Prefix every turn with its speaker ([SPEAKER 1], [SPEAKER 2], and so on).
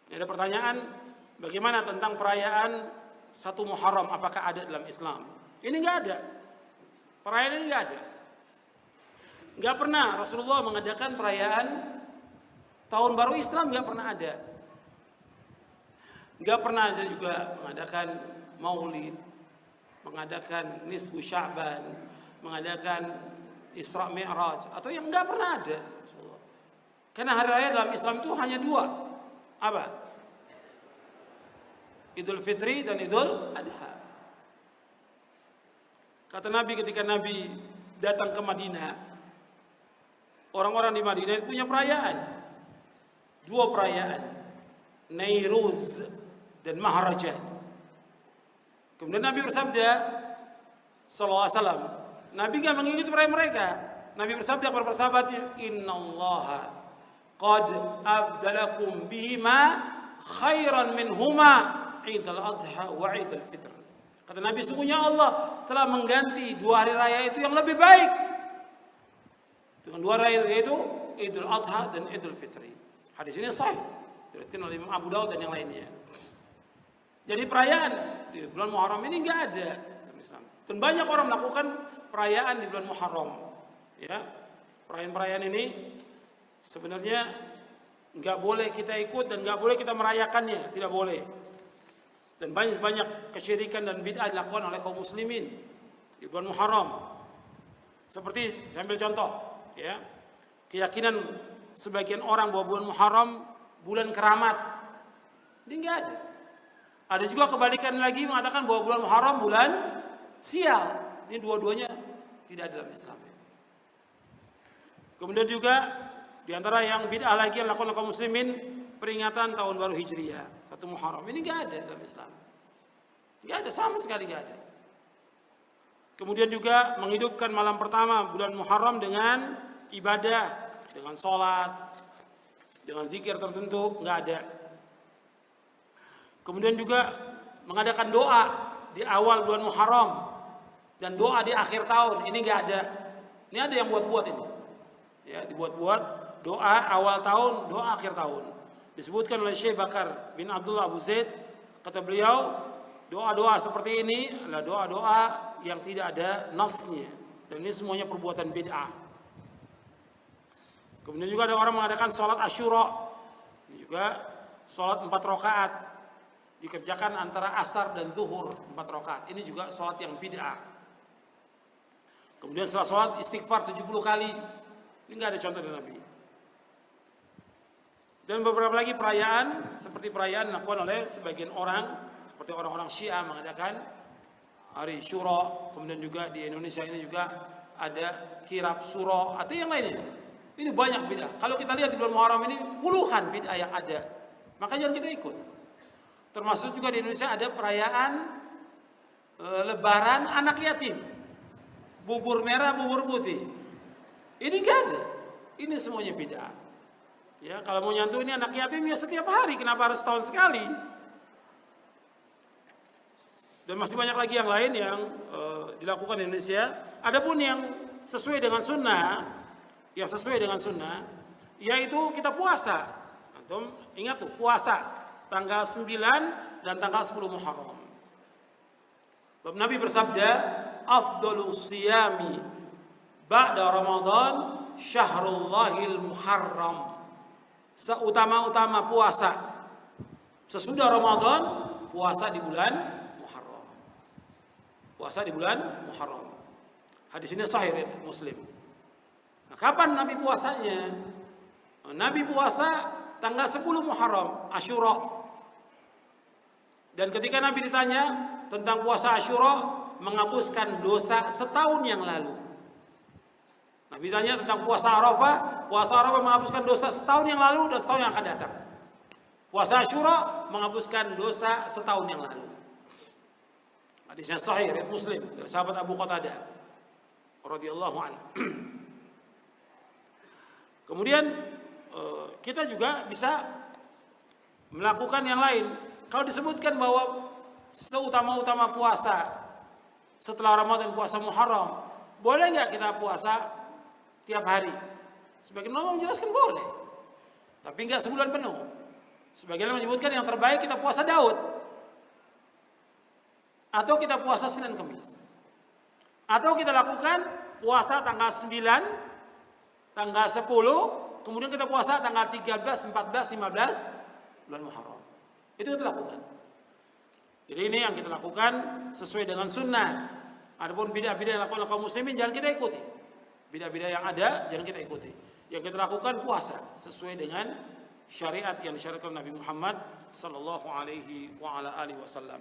[SPEAKER 1] Ada pertanyaan, bagaimana tentang perayaan 1 Muharram, apakah ada dalam Islam? Ini nggak ada. Perayaan ini nggak ada. Nggak pernah Rasulullah mengadakan perayaan Tahun Baru Islam, nggak pernah ada. Nggak pernah ada juga mengadakan Maulid, mengadakan Nisfu Sya'ban, mengadakan Isra Mi'raj, atau yang nggak pernah ada. Karena hari raya dalam Islam itu hanya 2. Apa? Idul Fitri dan Idul Adha. Kata Nabi ketika Nabi datang ke Madinah, orang-orang di Madinah itu punya perayaan. 2 perayaan, Nairuz dan Maharajan. Kemudian Nabi bersabda sallallahu alaihi wasallam, Nabi enggak mengikuti perayaan mereka. Nabi bersabda kepada para sahabat, "Innallaha qad abdalakum bihima khairan minhuma Idul Adha wa Idul Fitr." Kata Nabi, sungguhnya Allah telah mengganti 2 hari raya itu yang lebih baik dengan 2 hari raya, yaitu Idul Adha dan Idul Fitri. Hadis ini sahih, diriwayatkan oleh Imam Abu Daud dan yang lainnya. Jadi perayaan di bulan Muharram ini enggak ada dalam Islam. Dan banyak orang melakukan perayaan di bulan Muharram. Ya, perayaan-perayaan ini sebenarnya enggak boleh kita ikut dan enggak boleh kita merayakannya, tidak boleh. Dan banyak kesyirikan dan bid'ah dilakukan oleh kaum muslimin di bulan Muharram. Seperti saya ambil contoh, ya. Keyakinan sebagian orang bahwa bulan Muharram bulan keramat. Ini enggak ada. Ada juga kebalikan lagi mengatakan bahwa bulan Muharram bulan sial. Ini dua-duanya tidak ada dalam Islam. Kemudian juga di antara yang bid'ah lagi yang dilakukan oleh kaum muslimin, peringatan tahun baru Hijriah, 1 Muharram. Ini enggak ada dalam Islam. Enggak ada, sama sekali enggak ada. Kemudian juga menghidupkan malam pertama bulan Muharram dengan ibadah, dengan sholat, dengan zikir tertentu, enggak ada. Kemudian juga mengadakan doa di awal bulan Muharram dan doa di akhir tahun, ini enggak ada. Ini ada yang buat-buat ini. Ya, dibuat-buat doa awal tahun, doa akhir tahun. Disebutkan oleh Syekh Bakar bin Abdullah Abu Zaid, kata beliau, doa-doa seperti ini adalah doa-doa yang tidak ada nasnya, dan ini semuanya perbuatan bid'ah. Kemudian juga ada orang mengadakan sholat Asyura, ini juga sholat 4 rakaat, dikerjakan antara asar dan zuhur 4 rakaat. Ini juga sholat yang bid'ah. Kemudian setelah sholat istighfar 70 kali. Ini enggak ada contoh dari Nabi. Dan beberapa lagi perayaan, seperti perayaan dilakukan oleh sebagian orang, seperti orang-orang Syiah mengadakan hari Syuro. Kemudian juga di Indonesia ini juga ada kirab Suro atau yang lainnya. Ini banyak bid'ah. Kalau kita lihat di bulan Muharram ini puluhan bid'ah yang ada. Makanya jangan kita ikut. Termasuk juga di Indonesia ada perayaan lebaran anak yatim. Bubur merah, bubur putih. Ini enggak ada. Ini semuanya bid'ah. Ya, kalau mau nyantu ini anak yatim ya setiap hari, kenapa harus setahun sekali? Dan masih banyak lagi yang lain yang dilakukan di Indonesia. Adapun yang sesuai dengan sunnah, yaitu kita puasa. Antum ingat tuh, puasa tanggal 9 dan tanggal 10 Muharram. Nabi bersabda, "Afdhalus siyami ba'da Ramadan syahrullahil Muharram." Seutama-utama puasa sesudah Ramadan, puasa di bulan Muharram. Puasa di bulan Muharram. Hadis ini sahih riwayat Muslim. Nah, kapan Nabi puasanya? Nabi puasa tanggal 10 Muharram, Asyura. Dan ketika Nabi ditanya tentang puasa Asyura, menghapuskan dosa setahun yang lalu. Nabi tanya tentang puasa Arafah menghapuskan dosa setahun yang lalu dan setahun yang akan datang. Puasa Asyura menghapuskan dosa setahun yang lalu. Hadisnya sahih riwayat Muslim dari sahabat Abu Qatadah radhiyallahu anhu. Kemudian kita juga bisa melakukan yang lain. Kalau disebutkan bahwa seutama-utama puasa setelah Ramadan puasa Muharram, boleh nggak kita puasa tiap hari? Sebagian ulama menjelaskan boleh, tapi nggak sebulan penuh. Sebagian menyebutkan yang terbaik kita puasa Daud. Atau kita puasa Senin Kamis. Atau kita lakukan puasa tanggal 9, tanggal 10, kemudian kita puasa tanggal 13, 14, 15 bulan Muharram. Itu kita lakukan. Jadi ini yang kita lakukan sesuai dengan sunnah. Adapun bidah-bidah yang dilakukan kaum muslimin jangan kita ikuti. Bidah-bidah yang ada jangan kita ikuti. Yang kita lakukan puasa sesuai dengan syariat yang disyariatkan Nabi Muhammad sallallahu alaihi wa ala alihi wasallam.